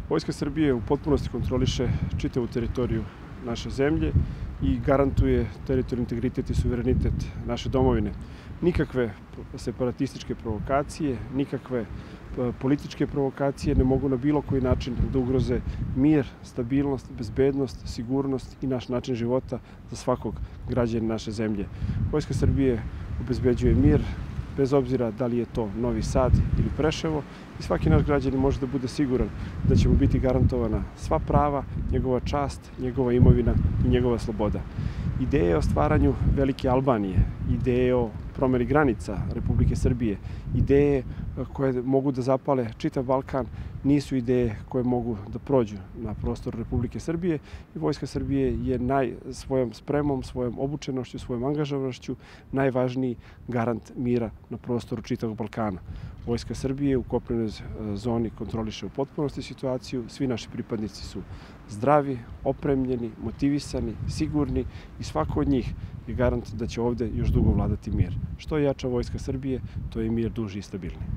Vojska Srbije u potpunosti kontroliše čitavu teritoriju naše zemlje i garantuje teritorijalni integritet i suverenitet naše domovine. Nikakve separatističke provokacije, nikakve političke provokacije ne mogu na bilo koji način da ugroze mir, stabilnost, bezbednost, sigurnost i naš način života za svakog građanina naše zemlje. Vojska Srbije obezbeđuje mir, bez obzira da li je to Novi Sad ili Preševo, i svaki naš građanin može da bude siguran da će mu biti garantovana sva prava, njegova čast, njegova imovina i njegova sloboda. Ideje o stvaranju velike Albanije, ideje o promeni granica Republike Srbije, ideje koje mogu da zapale čitav Balkan, nisu ideje koje mogu da prođu na prostoru Republike Srbije i Vojska Srbije je svojom spremom, svojom obučenošću, svojom angažovanošću najvažniji garant mira na prostoru čitavog Balkana. Vojska Srbije u kopnenoj zoni kontroliše u potpunosti situaciju, svi naši pripadnici su zdravi, opremljeni, motivisani, sigurni i svako od njih je garant da će ovde još dugo vladati mir. Što je jača Vojska Srbije, to je mir duži i stabilniji.